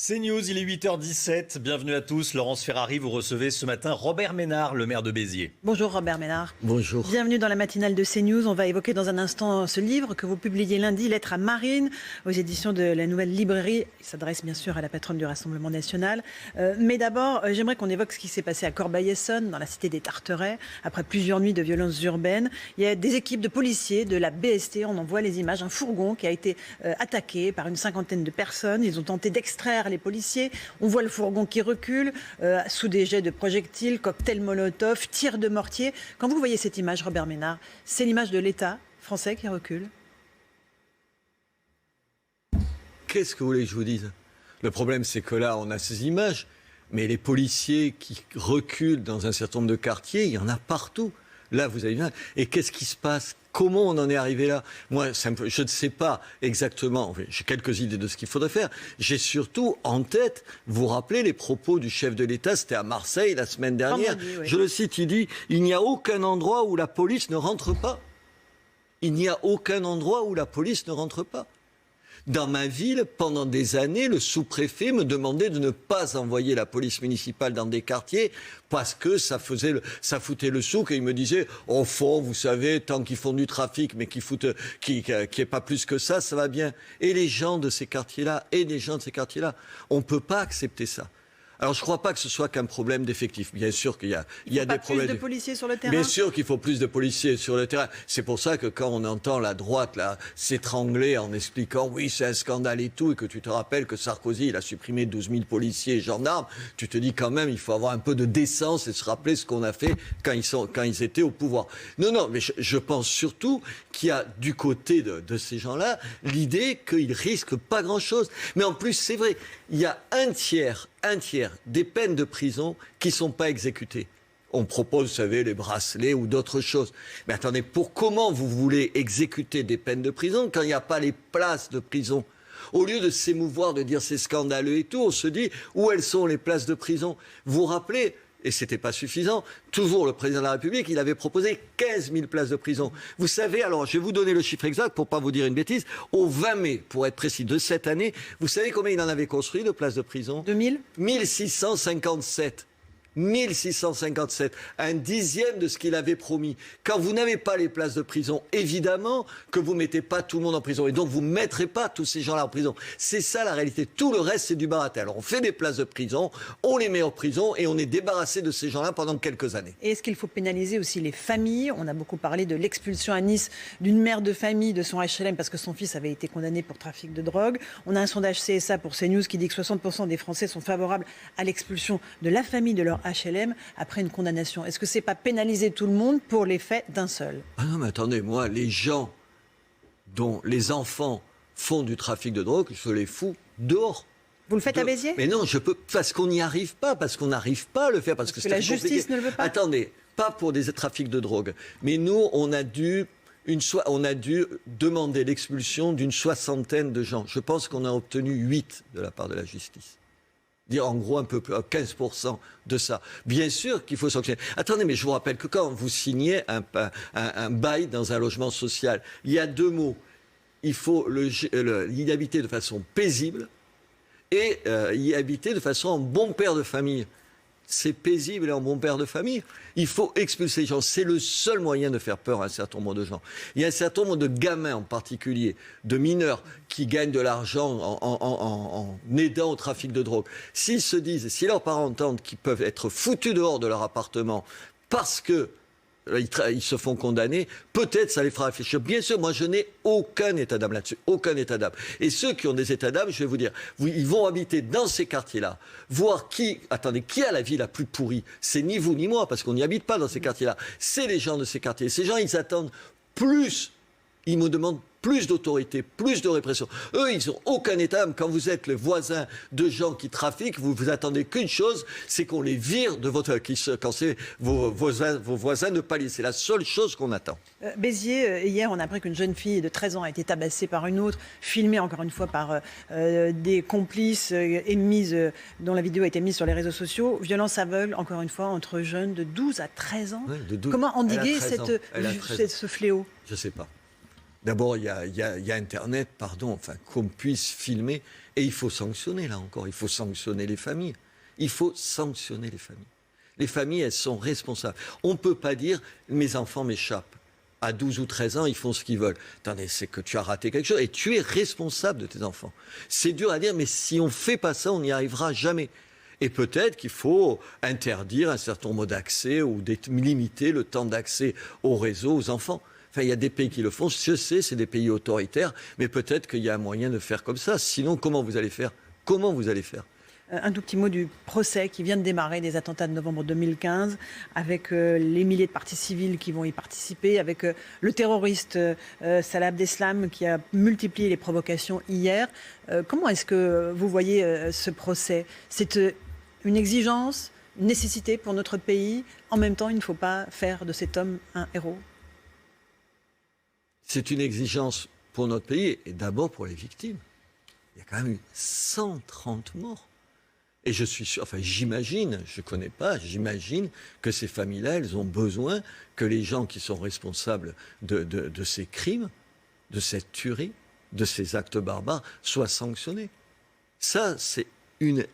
C'est News, il est 8h17. Bienvenue à tous. Laurence Ferrari, vous recevez ce matin Robert Ménard, le maire de Béziers. Bonjour Robert Ménard. Bonjour. Bienvenue dans la matinale de CNews. On va évoquer dans un instant ce livre que vous publiez lundi, Lettres à Marine, aux éditions de la Nouvelle Librairie. Il s'adresse bien sûr à la patronne du Rassemblement national. Mais d'abord, j'aimerais qu'on évoque ce qui s'est passé à Corbeil-Essonnes, dans la cité des Tarterets, après plusieurs nuits de violences urbaines. Il y a des équipes de policiers de la BST, on en voit les images, un fourgon qui a été attaqué par une cinquantaine de personnes. Ils ont tenté d'extraire les policiers. On voit le fourgon qui recule, sous des jets de projectiles, cocktails Molotov, tirs de mortier. Quand vous voyez cette image, Robert Ménard, c'est l'image de l'État français qui recule? Qu'est-ce que vous voulez que je vous dise? Le problème, c'est que là, on a ces images, mais les policiers qui reculent dans un certain nombre de quartiers, il y en a partout. Là, vous avez bien. Et qu'est-ce qui se passe? Comment on en est arrivé là? Moi, je ne sais pas exactement. J'ai quelques idées de ce qu'il faudrait faire. J'ai surtout en tête, vous rappelez les propos du chef de l'État, c'était à Marseille la semaine dernière. Vendredi, oui. Je le cite, il dit « Il n'y a aucun endroit où la police ne rentre pas. Il n'y a aucun endroit où la police ne rentre pas. » Dans ma ville, pendant des années, le sous-préfet me demandait de ne pas envoyer la police municipale dans des quartiers parce que ça foutait le souk. Et il me disait, au fond, vous savez, tant qu'ils font du trafic, mais qu'il n'y ait pas plus que ça va bien. Et les gens de ces quartiers-là, on ne peut pas accepter ça. Alors, je ne crois pas que ce soit qu'un problème d'effectifs. Bien sûr qu'il y a des problèmes. Plus de policiers sur le terrain? Bien sûr qu'il faut plus de policiers sur le terrain. C'est pour ça que quand on entend la droite là s'étrangler en expliquant oui, c'est un scandale et tout, et que tu te rappelles que Sarkozy, il a supprimé 12 000 policiers et gendarmes, tu te dis quand même, il faut avoir un peu de décence et se rappeler ce qu'on a fait quand ils étaient au pouvoir. Non, mais je pense surtout qu'il y a du côté de ces gens-là l'idée qu'ils risquent pas grand-chose. Mais en plus, c'est vrai, il y a un tiers des peines de prison qui ne sont pas exécutées. On propose, vous savez, les bracelets ou d'autres choses. Mais attendez, comment vous voulez exécuter des peines de prison quand il n'y a pas les places de prison? Au lieu de s'émouvoir, de dire c'est scandaleux et tout, on se dit où elles sont les places de prison? Vous vous rappelez, et ce n'était pas suffisant, toujours le président de la République, il avait proposé 15 000 places de prison. Vous savez, alors je vais vous donner le chiffre exact pour ne pas vous dire une bêtise, au 20 mai, pour être précis, de cette année, vous savez combien il en avait construit de places de prison? 2000? 1657. 1657, un dixième de ce qu'il avait promis. Quand vous n'avez pas les places de prison, évidemment que vous ne mettez pas tout le monde en prison. Et donc, vous ne mettrez pas tous ces gens-là en prison. C'est ça la réalité. Tout le reste, c'est du baratin. Alors, on fait des places de prison, on les met en prison et on est débarrassé de ces gens-là pendant quelques années. Et est-ce qu'il faut pénaliser aussi les familles? On a beaucoup parlé de l'expulsion à Nice d'une mère de famille de son HLM parce que son fils avait été condamné pour trafic de drogue. On a un sondage CSA pour CNews qui dit que 60% des Français sont favorables à l'expulsion de la famille de leur HLM après une condamnation. Est-ce que c'est pas pénaliser tout le monde pour les faits d'un seul? Ah non, mais attendez, moi, les gens dont les enfants font du trafic de drogue, je les fous dehors. Vous le faites à Béziers? Mais non, parce qu'on n'y arrive pas, parce qu'on n'arrive pas à le faire, parce que la justice ne le veut pas. Attendez, pas pour des trafics de drogue, mais nous, on a dû demander l'expulsion d'une soixantaine de gens. Je pense qu'on a obtenu 8 de la part de la justice. Dire en gros un peu plus, 15% de ça. Bien sûr qu'il faut sanctionner. Attendez, mais je vous rappelle que quand vous signez un bail dans un logement social, il y a deux mots. Il faut y habiter de façon paisible et y habiter de façon en bon père de famille. C'est paisible et en bon père de famille. Il faut expulser les gens. C'est le seul moyen de faire peur à un certain nombre de gens. Il y a un certain nombre de gamins en particulier, de mineurs, qui gagnent de l'argent en aidant au trafic de drogue. S'ils se disent, si leurs parents entendent qu'ils peuvent être foutus dehors de leur appartement parce que ils se font condamner, peut-être ça les fera réfléchir. Bien sûr, moi je n'ai aucun état d'âme là-dessus, aucun état d'âme. Et ceux qui ont des états d'âme, je vais vous dire, ils vont habiter dans ces quartiers-là, voir qui a la vie la plus pourrie. C'est ni vous ni moi, parce qu'on n'y habite pas dans ces quartiers-là. C'est les gens de ces quartiers. Ces gens, ils attendent plus, ils me demandent plus d'autorité, plus de répression. Eux, ils n'ont aucun état d'âme. Quand vous êtes le voisin de gens qui trafiquent, vous attendez qu'une chose, c'est qu'on les vire de votre... Quand c'est vos voisins de palier. C'est la seule chose qu'on attend. Béziers, hier, on a appris qu'une jeune fille de 13 ans a été tabassée par une autre, filmée encore une fois par des complices dont la vidéo a été mise sur les réseaux sociaux. Violence aveugle, encore une fois, entre jeunes de 12 à 13 ans. Ouais, de 12. Comment endiguer ce fléau? Je ne sais pas. D'abord, il y a Internet, qu'on puisse filmer. Et il faut sanctionner, là encore, il faut sanctionner les familles. Il faut sanctionner les familles. Les familles, elles sont responsables. On ne peut pas dire « mes enfants m'échappent ». À 12 ou 13 ans, ils font ce qu'ils veulent. Attendez, c'est que tu as raté quelque chose et tu es responsable de tes enfants. C'est dur à dire, mais si on ne fait pas ça, on n'y arrivera jamais. Et peut-être qu'il faut interdire un certain nombre d'accès ou limiter le temps d'accès au réseau aux enfants. Enfin, il y a des pays qui le font. Je sais, c'est des pays autoritaires, mais peut-être qu'il y a un moyen de faire comme ça. Sinon, comment vous allez faire ? Comment vous allez faire ? Un tout petit mot du procès qui vient de démarrer des attentats de novembre 2015, avec les milliers de parties civiles qui vont y participer, avec le terroriste Salah Abdeslam qui a multiplié les provocations hier. Comment est-ce que vous voyez ce procès ? C'est une exigence, une nécessité pour notre pays. En même temps, il ne faut pas faire de cet homme un héros. C'est une exigence pour notre pays et d'abord pour les victimes. Il y a quand même eu 130 morts. Et je suis sûr, enfin j'imagine, je ne connais pas, j'imagine que ces familles-là, elles ont besoin que les gens qui sont responsables de ces crimes, de cette tuerie, de ces actes barbares, soient sanctionnés. Ça, c'est une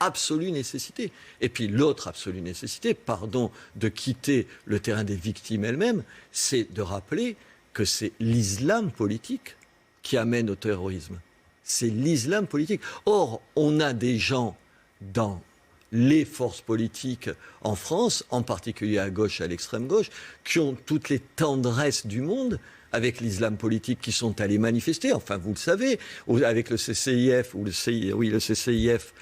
absolue nécessité. Et puis l'autre absolue nécessité, pardon de quitter le terrain des victimes elles-mêmes, c'est de rappeler que c'est l'islam politique qui amène au terrorisme. C'est l'islam politique. Or, on a des gens dans les forces politiques en France, en particulier à gauche, à l'extrême gauche, qui ont toutes les tendresses du monde avec l'islam politique, qui sont allés manifester, enfin vous le savez, avec le CCIF, ou le CCIF,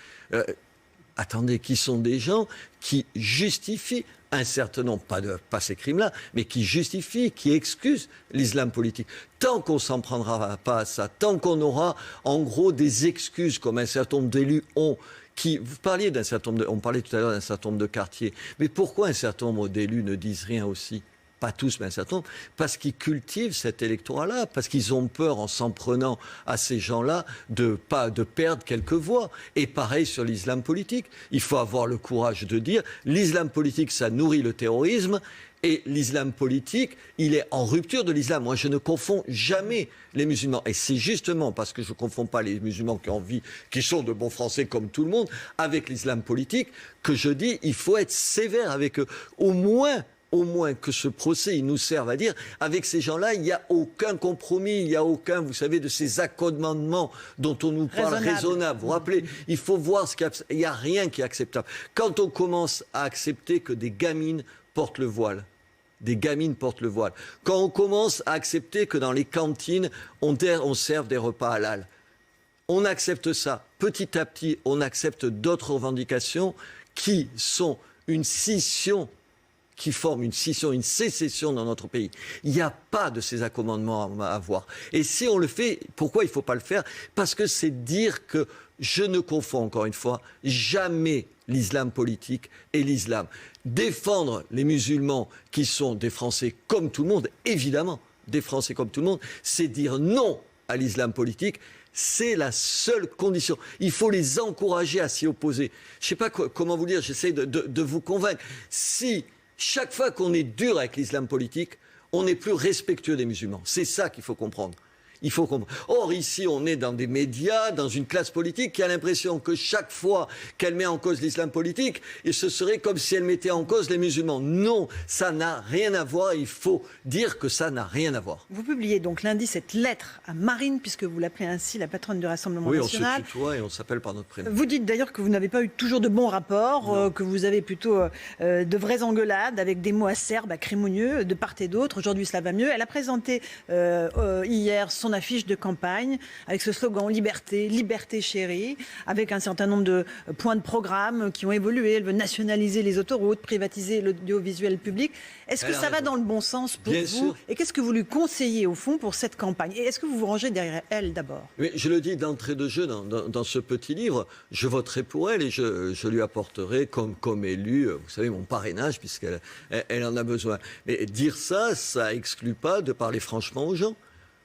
attendez, qui sont des gens qui justifient un certain nombre, pas ces crimes-là, mais qui justifient, qui excusent l'islam politique. Tant qu'on ne s'en prendra pas à ça, tant qu'on aura en gros des excuses comme un certain nombre d'élus ont, vous parliez d'un certain nombre on parlait tout à l'heure d'un certain nombre de quartiers, mais pourquoi un certain nombre d'élus ne disent rien aussi ? Pas tous, mais un certain nombre, parce qu'ils cultivent cet électorat-là, parce qu'ils ont peur, en s'en prenant à ces gens-là, de perdre quelques voix. Et pareil sur l'islam politique. Il faut avoir le courage de dire, l'islam politique, ça nourrit le terrorisme, et l'islam politique, il est en rupture de l'islam. Moi, je ne confonds jamais les musulmans. Et c'est justement parce que je ne confonds pas les musulmans qui sont de bons Français comme tout le monde, avec l'islam politique, que je dis, il faut être sévère avec eux. Au moins que ce procès, il nous serve à dire, avec ces gens-là, il n'y a aucun compromis, il n'y a aucun, vous savez, de ces accommodements dont on nous parle raisonnable. Vous vous rappelez, il faut voir il n'y a rien qui est acceptable. Quand on commence à accepter que des gamines portent le voile, quand on commence à accepter que dans les cantines, on serve des repas halal, on accepte ça. Petit à petit, on accepte d'autres revendications qui sont une scission, qui forment une sécession dans notre pays. Il n'y a pas de ces accommodements à avoir. Et si on le fait, pourquoi il ne faut pas le faire ? Parce que c'est dire que je ne confonds, encore une fois, jamais l'islam politique et l'islam. Défendre les musulmans qui sont des Français comme tout le monde, évidemment, des Français comme tout le monde, c'est dire non à l'islam politique. C'est la seule condition. Il faut les encourager à s'y opposer. Je ne sais pas comment vous dire, j'essaie de vous convaincre. Si chaque fois qu'on est dur avec l'islam politique, on n'est plus respectueux des musulmans. C'est ça qu'il faut comprendre. Or, ici, on est dans des médias, dans une classe politique qui a l'impression que chaque fois qu'elle met en cause l'islam politique, et ce serait comme si elle mettait en cause les musulmans. Non, ça n'a rien à voir. Il faut dire que ça n'a rien à voir. Vous publiez donc lundi cette lettre à Marine, puisque vous l'appelez ainsi la patronne du Rassemblement national. Oui, on se tutoie et on s'appelle par notre prénom. Vous dites d'ailleurs que vous n'avez pas eu toujours de bons rapports, que vous avez plutôt de vraies engueulades avec des mots acerbes, acrimonieux, de part et d'autre. Aujourd'hui, cela va mieux. Elle a présenté hier son affiche de campagne avec ce slogan « Liberté, liberté chérie », avec un certain nombre de points de programme qui ont évolué. Elle veut nationaliser les autoroutes, privatiser l'audiovisuel public. Est-ce que ça va dans le bon sens pour vous ? Et qu'est-ce que vous lui conseillez au fond pour cette campagne ? Et est-ce que vous vous rangez derrière elle d'abord ? Mais je le dis d'entrée de jeu dans ce petit livre, je voterai pour elle et je lui apporterai comme élu, vous savez, mon parrainage puisqu'elle en a besoin. Mais dire ça exclut pas de parler franchement aux gens.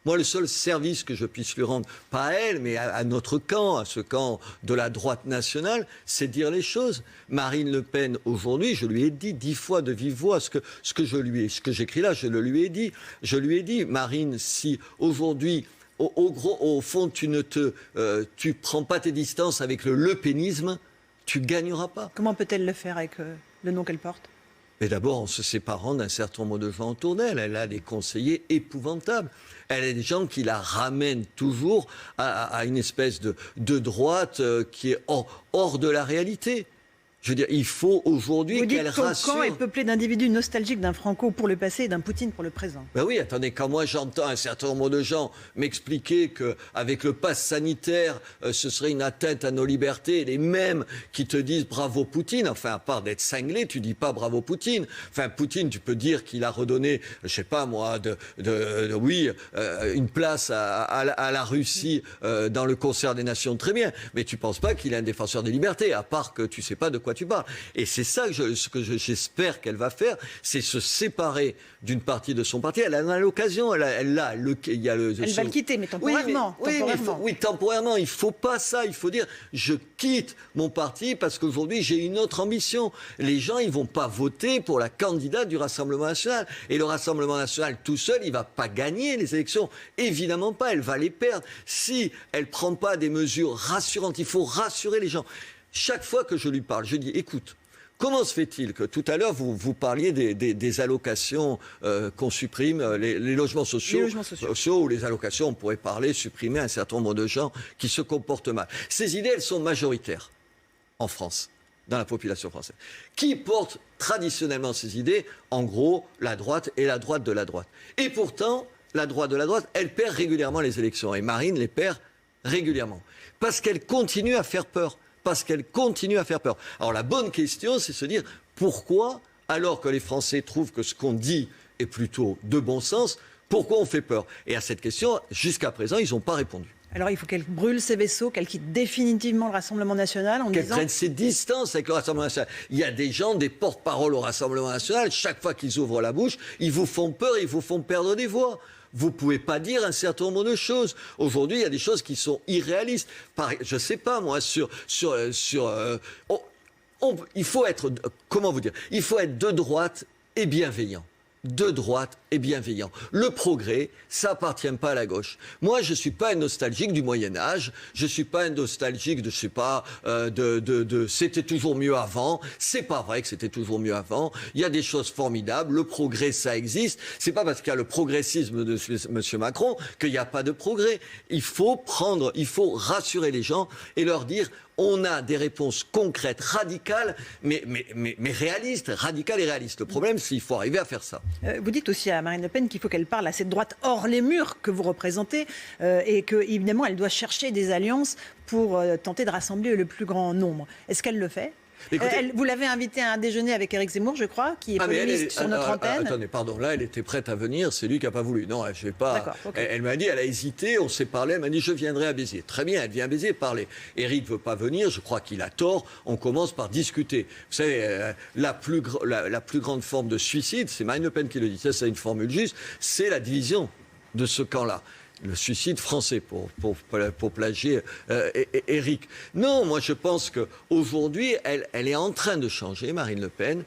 Moi, le seul service que je puisse lui rendre, pas à elle, mais à notre camp, à ce camp de la droite nationale, c'est dire les choses. Marine Le Pen, aujourd'hui, je lui ai dit 10 fois de vive voix ce que j'écris là, je le lui ai dit. Je lui ai dit, Marine, si aujourd'hui au fond, tu prends pas tes distances avec le lepénisme, tu gagneras pas. Comment peut-elle le faire avec le nom qu'elle porte ? Mais d'abord, en se séparant d'un certain nombre de gens autour d'elle. Elle a des conseillers épouvantables. Elle a des gens qui la ramènent toujours à une espèce de droite qui est hors de la réalité. Je veux dire, il faut aujourd'hui qu'elle rassure. Ton camp est peuplé d'individus nostalgiques d'un Franco pour le passé et d'un Poutine pour le présent. Ben oui, attendez, quand moi j'entends un certain nombre de gens m'expliquer qu'avec le pass sanitaire, ce serait une atteinte à nos libertés, et les mêmes qui te disent bravo Poutine, enfin à part d'être cinglé, tu dis pas bravo Poutine. Enfin, Poutine, tu peux dire qu'il a redonné, je sais pas moi, une place à la Russie dans le concert des nations, très bien. Mais tu penses pas qu'il est un défenseur des libertés, à part que tu sais pas de quoi tu parles. Et c'est ça j'espère qu'elle va faire, c'est se séparer d'une partie de son parti. Elle en a l'occasion, elle va le quitter, mais temporairement. Temporairement. Il faut pas ça. Il faut dire, je quitte mon parti parce qu'aujourd'hui j'ai une autre ambition. Les gens, ils vont pas voter pour la candidate du Rassemblement national. Et le Rassemblement national tout seul, il va pas gagner les élections. Évidemment pas. Elle va les perdre. Si elle prend pas des mesures rassurantes, il faut rassurer les gens. Chaque fois que je lui parle, je dis, écoute, comment se fait-il que tout à l'heure, vous parliez des allocations qu'on supprime, les logements sociaux, ou les allocations, on pourrait parler, supprimer un certain nombre de gens qui se comportent mal. Ces idées, elles sont majoritaires en France, dans la population française. Qui porte traditionnellement ces idées ? En gros, la droite et la droite de la droite. Et pourtant, la droite de la droite, elle perd régulièrement les élections. Et Marine les perd régulièrement. Parce qu'elle continue à faire peur. Alors la bonne question, c'est de se dire pourquoi, alors que les Français trouvent que ce qu'on dit est plutôt de bon sens, pourquoi on fait peur ? Et à cette question, jusqu'à présent, ils n'ont pas répondu. Alors il faut qu'elle brûle ses vaisseaux, qu'elle quitte définitivement le Rassemblement national en qu'elle disant... prenne ses distances avec le Rassemblement national. Il y a des gens, des porte-paroles au Rassemblement national, chaque fois qu'ils ouvrent la bouche, ils vous font peur, ils vous font perdre des voix. Vous ne pouvez pas dire un certain nombre de choses. Aujourd'hui, il y a des choses qui sont irréalistes. Je ne sais pas, moi, il faut être, comment vous dire, il faut être de droite et bienveillant. De droite et bienveillant. Le progrès, ça appartient pas à la gauche. Moi, je suis pas un nostalgique du Moyen-Âge. Je suis pas un nostalgique de, je sais pas, c'était toujours mieux avant. C'est pas vrai que c'était toujours mieux avant. Il y a des choses formidables. Le progrès, ça existe. C'est pas parce qu'il y a le progressisme de M. Macron qu'il n'y a pas de progrès. Il faut rassurer les gens et leur dire, on a des réponses concrètes, radicales, mais réalistes, radicales et réalistes. Le problème, c'est qu'il faut arriver à faire ça. Vous dites aussi à Marine Le Pen qu'il faut qu'elle parle à cette droite hors les murs que vous représentez et qu'évidemment, elle doit chercher des alliances pour tenter de rassembler le plus grand nombre. Est-ce qu'elle le fait ? Écoutez, vous l'avez invitée à un déjeuner avec Éric Zemmour, je crois, qui est polémiste sur notre antenne. Attendez, pardon, là, elle était prête à venir, c'est lui qui n'a pas voulu. Non, je vais pas. Okay. Elle m'a dit, elle a hésité, on s'est parlé, elle m'a dit, je viendrai à Béziers. Très bien, elle vient à Béziers parler. Éric ne veut pas venir, je crois qu'il a tort, on commence par discuter. Vous savez, la plus grande forme de suicide, c'est Marine Le Pen qui le dit, ça c'est une formule juste, c'est la division de ce camp-là. Le suicide français, pour plagier Éric. Non, moi je pense qu'aujourd'hui, elle est en train de changer, Marine Le Pen,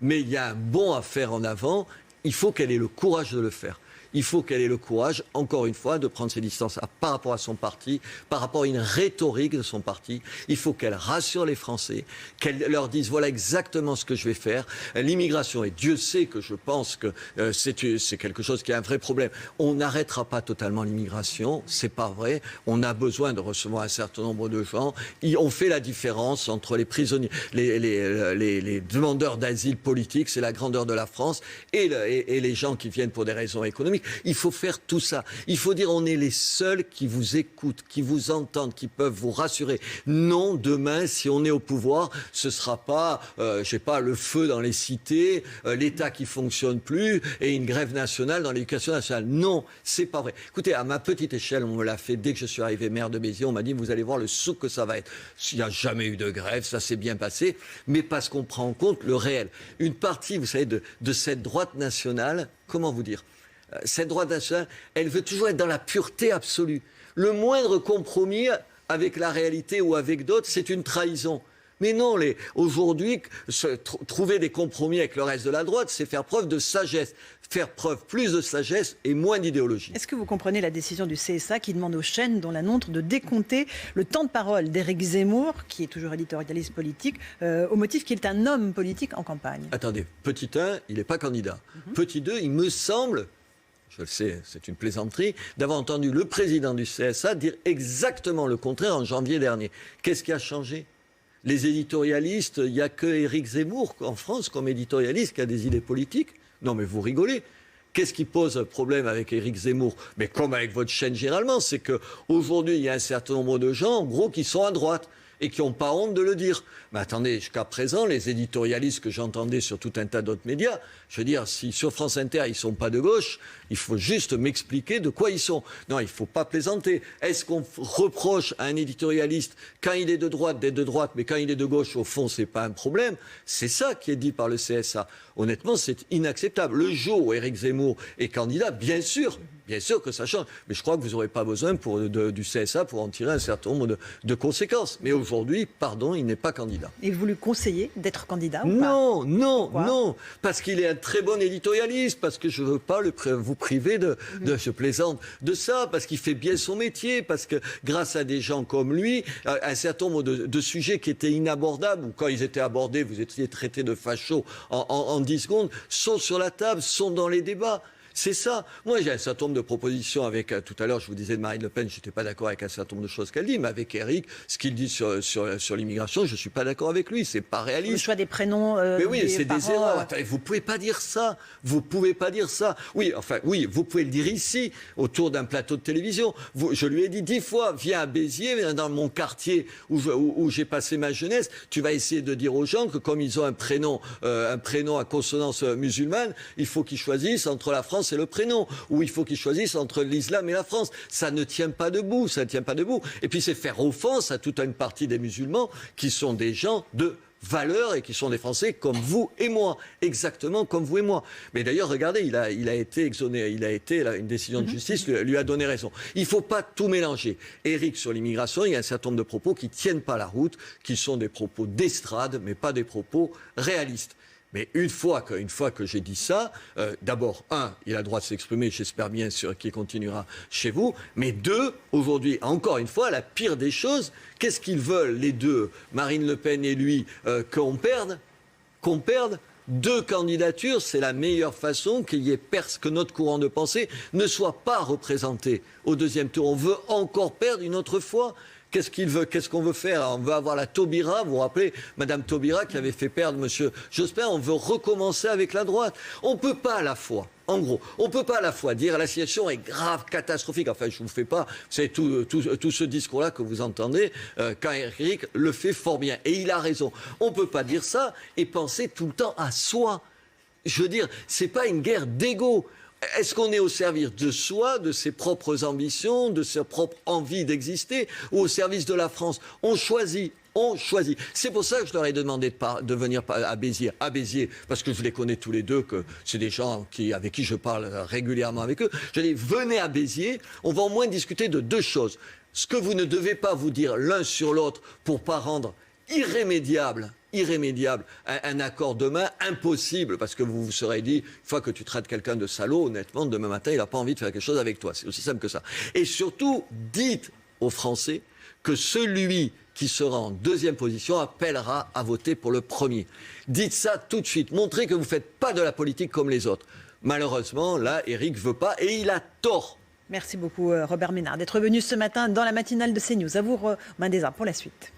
mais il y a un bond à faire en avant, il faut qu'elle ait le courage de le faire. Il faut qu'elle ait le courage, encore une fois, de prendre ses distances par rapport à son parti, par rapport à une rhétorique de son parti. Il faut qu'elle rassure les Français, qu'elle leur dise voilà exactement ce que je vais faire. L'immigration, et Dieu sait que je pense que c'est quelque chose qui est un vrai problème. On n'arrêtera pas totalement l'immigration, c'est pas vrai. On a besoin de recevoir un certain nombre de gens. On fait la différence entre les prisonniers, les demandeurs d'asile politique, c'est la grandeur de la France, et les gens qui viennent pour des raisons économiques. Il faut faire tout ça. Il faut dire on est les seuls qui vous écoutent, qui vous entendent, qui peuvent vous rassurer. Non, demain, si on est au pouvoir, ce sera pas, le feu dans les cités, l'État qui fonctionne plus et une grève nationale dans l'éducation nationale. Non, c'est pas vrai. Écoutez, à ma petite échelle, on me l'a fait dès que je suis arrivé maire de Béziers. On m'a dit vous allez voir le souk que ça va être. Il n'y a jamais eu de grève, ça s'est bien passé, mais parce qu'on prend en compte le réel. Une partie, vous savez, de cette droite nationale, comment vous dire ? Cette droite nationale, elle veut toujours être dans la pureté absolue. Le moindre compromis avec la réalité ou avec d'autres, c'est une trahison. Mais non, aujourd'hui, trouver des compromis avec le reste de la droite, c'est faire preuve de sagesse. Faire preuve plus de sagesse et moins d'idéologie. Est-ce que vous comprenez la décision du CSA qui demande aux chaînes, dont la nôtre, de décompter le temps de parole d'Éric Zemmour, qui est toujours éditorialiste politique, au motif qu'il est un homme politique en campagne? Attendez, petit 1, il n'est pas candidat. Petit 2, il me semble, je le sais, c'est une plaisanterie, d'avoir entendu le président du CSA dire exactement le contraire en janvier dernier. Qu'est-ce qui a changé? Les éditorialistes, il n'y a que Éric Zemmour en France comme éditorialiste qui a des idées politiques. Non mais vous rigolez. Qu'est-ce qui pose problème avec Éric Zemmour? Mais comme avec votre chaîne généralement, c'est qu'aujourd'hui, il y a un certain nombre de gens, en gros, qui sont à droite et qui n'ont pas honte de le dire. Mais attendez, jusqu'à présent, les éditorialistes que j'entendais sur tout un tas d'autres médias, je veux dire, si sur France Inter, ils ne sont pas de gauche, il faut juste m'expliquer de quoi ils sont. Non, il ne faut pas plaisanter. Est-ce qu'on reproche à un éditorialiste, quand il est de droite, d'être de droite, mais quand il est de gauche, au fond, ce n'est pas un problème? C'est ça qui est dit par le CSA. Honnêtement, c'est inacceptable. Le jour où Éric Zemmour est candidat, bien sûr que ça change. Mais je crois que vous n'aurez pas besoin du CSA pour en tirer un certain nombre de conséquences. Mais aujourd'hui, pardon, il n'est pas candidat. Et vous lui conseillez d'être candidat ou pas? Non. Parce qu'il est un très bon éditorialiste, parce que je ne veux pas vous priver je plaisante, de ça, parce qu'il fait bien son métier, parce que grâce à des gens comme lui, un certain nombre de sujets qui étaient inabordables, ou quand ils étaient abordés, vous étiez traités de fachos en 10 secondes, sont sur la table, sont dans les débats. C'est ça. Moi, j'ai un certain nombre de propositions avec, tout à l'heure, je vous disais de Marine Le Pen, je n'étais pas d'accord avec un certain nombre de choses qu'elle dit, mais avec Éric, ce qu'il dit sur l'immigration, je ne suis pas d'accord avec lui. C'est pas réaliste. Le choix des prénoms. Mais oui, c'est parents, des erreurs. Attendez, vous pouvez pas dire ça. Vous pouvez pas dire ça. Oui, vous pouvez le dire ici, autour d'un plateau de télévision. Je lui ai dit 10 fois, viens à Béziers, dans mon quartier où j'ai passé ma jeunesse, tu vas essayer de dire aux gens que comme ils ont un prénom à consonance musulmane, il faut qu'ils choisissent entre la France et le prénom, ou il faut qu'ils choisissent entre l'islam et la France. Ça ne tient pas debout, Et puis c'est faire offense à toute une partie des musulmans qui sont des gens de valeur et qui sont des Français comme vous et moi, exactement comme vous et moi. Mais d'ailleurs, regardez, il a été exonéré, une décision de justice lui a donné raison. Il ne faut pas tout mélanger. Éric, sur l'immigration, il y a un certain nombre de propos qui ne tiennent pas la route, qui sont des propos d'estrade, mais pas des propos réalistes. Mais une fois que j'ai dit ça, d'abord, il a le droit de s'exprimer, j'espère bien qu'il continuera chez vous. Mais 2, aujourd'hui, encore une fois, la pire des choses, qu'est-ce qu'ils veulent, les deux, Marine Le Pen et lui, qu'on perde? 2 candidatures, c'est la meilleure façon que notre courant de pensée ne soit pas représenté au deuxième tour. On veut encore perdre une autre fois. Qu'est-ce qu'on veut faire? On veut avoir la Taubira, vous vous rappelez, Madame Taubira qui avait fait perdre Monsieur Jospin. On veut recommencer avec la droite. On ne peut pas à la fois. En gros, on ne peut pas à la fois dire la situation est grave, catastrophique. Enfin, je ne vous fais pas, c'est tout ce discours-là que vous entendez quand Éric le fait fort bien. Et il a raison. On ne peut pas dire ça et penser tout le temps à soi. Je veux dire, ce n'est pas une guerre d'ego. Est-ce qu'on est au service de soi, de ses propres ambitions, de ses propres envies d'exister, ou au service de la France? On choisit. C'est pour ça que je leur ai demandé de venir à Béziers. Parce que je les connais tous les deux, que c'est des gens avec qui je parle régulièrement avec eux. Je dis, venez à Béziers, on va au moins discuter de 2 choses. Ce que vous ne devez pas vous dire l'un sur l'autre pour pas rendre irrémédiable un accord demain, impossible, parce que vous vous serez dit, une fois que tu traites quelqu'un de salaud, honnêtement, demain matin, il n'a pas envie de faire quelque chose avec toi. C'est aussi simple que ça. Et surtout, dites aux Français que celui qui sera en 2e position appellera à voter pour le premier. Dites ça tout de suite. Montrez que vous ne faites pas de la politique comme les autres. Malheureusement, là, Éric ne veut pas et il a tort. Merci beaucoup, Robert Ménard, d'être venu ce matin dans la matinale de CNews. À vous, Romain Desarmes, pour la suite.